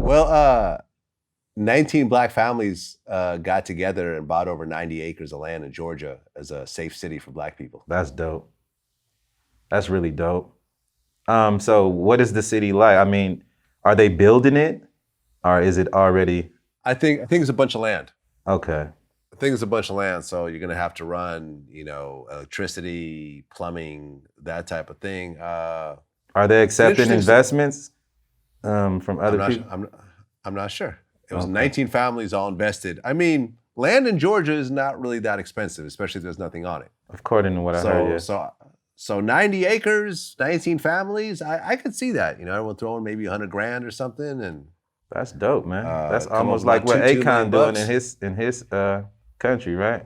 Well, 19 black families got together and bought over 90 acres of land in Georgia as a safe city for black people. That's dope. That's really dope. So what is the city like? I mean, are they building it or is it already? I think it's a bunch of land. Okay. I think it's a bunch of land, so you're gonna have to run, electricity, plumbing, that type of thing. Are they accepting investments from other people? I'm not sure. It was Okay. 19 families all invested. I mean, land in Georgia is not really that expensive, especially if there's nothing on it. According to what I heard, yeah. So 90 acres, 19 families, I could see that. Everyone throwing maybe $100,000 or something, and That's dope, man. That's come almost up like with what $2 Akon million doing in his country, right?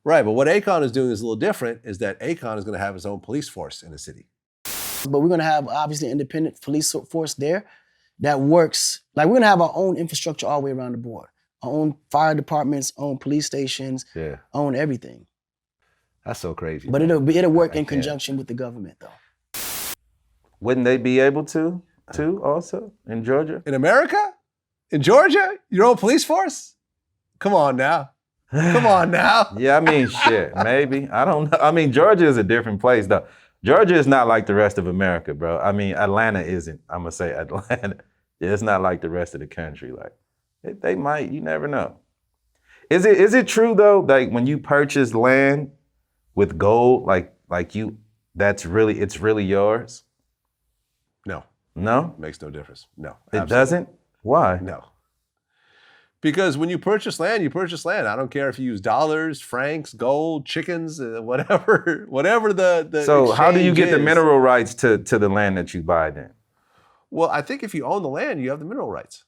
right. But what Akon is doing is a little different. Is that Akon is going to have his own police force in the city. But we're gonna have obviously independent police force there that works. Like we're gonna have our own infrastructure all the way around the board. Our own fire departments, own police stations, own everything. That's so crazy. But man. it'll work I in can't. conjunction with the government though. Wouldn't they be able to also in Georgia? In America? In Georgia? Your own police force? Come on now. Come on now. Yeah, I mean, shit, maybe. I don't know. I mean, Georgia is a different place, though. Georgia is not like the rest of America, bro. I mean, Atlanta isn't. I'm gonna say Atlanta. Yeah, it's not like the rest of the country. Like, they might. You never know. Is it true though? Like when you purchase land with gold, like you, it's really yours. No. No, Makes no difference. No. it absolutely. doesn't. Why? No. Because when you purchase land, you purchase land. I don't care if you use dollars, francs, gold, chickens, whatever the So how do you get the is. mineral rights to the land that you buy then? Well, I think if you own the land, you have the mineral rights.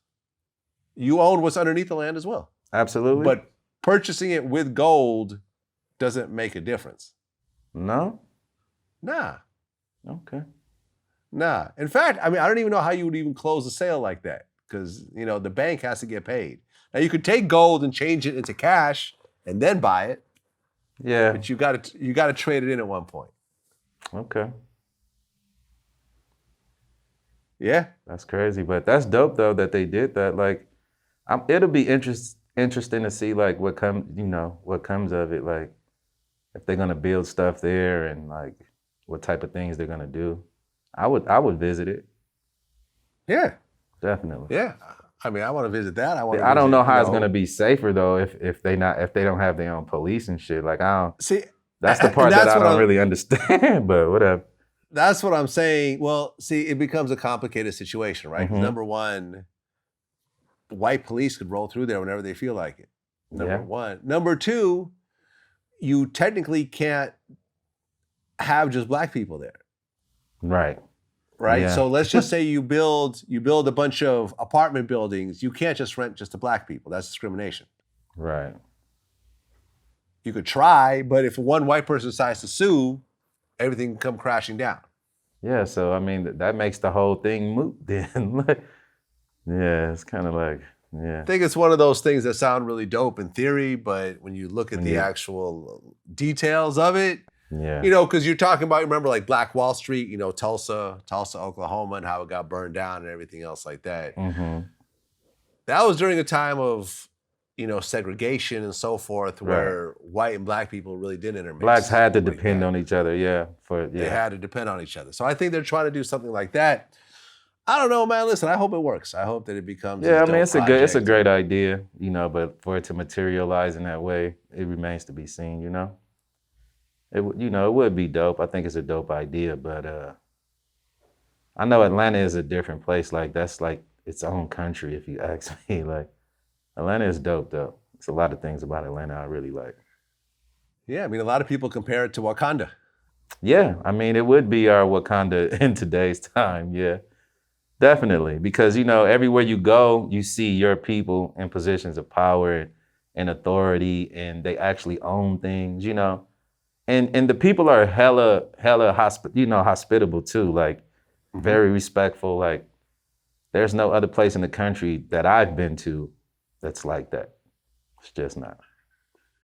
You own what's underneath the land as well. Absolutely. But purchasing it with gold doesn't make a difference. No? Nah. Okay. Nah. In fact, I mean, I don't even know how you would even close a sale like that because, the bank has to get paid. Now, you could take gold and change it into cash and then buy it, Yeah. but you got to trade it in at one point. Okay. Yeah. That's crazy, but that's dope though that they did that. Like, it'll be interesting to see like what comes of it. Like, if they're gonna build stuff there and like what type of things they're gonna do. I would visit it. Yeah. Definitely. Yeah. I mean, I want to visit that. I don't know how it's gonna be safer though if they don't have their own police and shit. Like I don't see. That's the part that I don't really understand. But whatever. That's what I'm saying. Well, see, it becomes a complicated situation, right? 'Cause Mhm. number one, white police could roll through there whenever they feel like it. Number one. Number two, you technically can't have just black people there. Right. Right. Yeah. So let's just say you build a bunch of apartment buildings. You can't just rent just to black people. That's discrimination. Right. You could try, but if one white person decides to sue, everything can come crashing down. Yeah, so I mean that makes the whole thing moot then. Yeah, it's kind of like, yeah. I think it's one of those things that sound really dope in theory, but when you look at the actual details of it, yeah. Because you're talking about, remember like Black Wall Street, Tulsa, Oklahoma, and how it got burned down and everything else like that. Mm-hmm. That was during a time of, segregation and so forth, where white and black people really didn't intermix. Blacks had to depend on each other, They had to depend on each other. So I think they're trying to do something like that. I don't know, man. Listen, I hope it works. I hope that it becomes. Yeah, I mean, it's a great idea, but for it to materialize in that way, it remains to be seen, It would be dope. I think it's a dope idea, but I know Atlanta is a different place. Like that's like its own country, if you ask me. Like Atlanta is dope, though. There's a lot of things about Atlanta I really like. Yeah, I mean, a lot of people compare it to Wakanda. Yeah, I mean, it would be our Wakanda in today's time. Yeah, definitely, because everywhere you go, you see your people in positions of power and authority, and they actually own things. And the people are hella hospitable too, like very respectful. Like there's no other place in the country that I've been to that's like that. It's just not.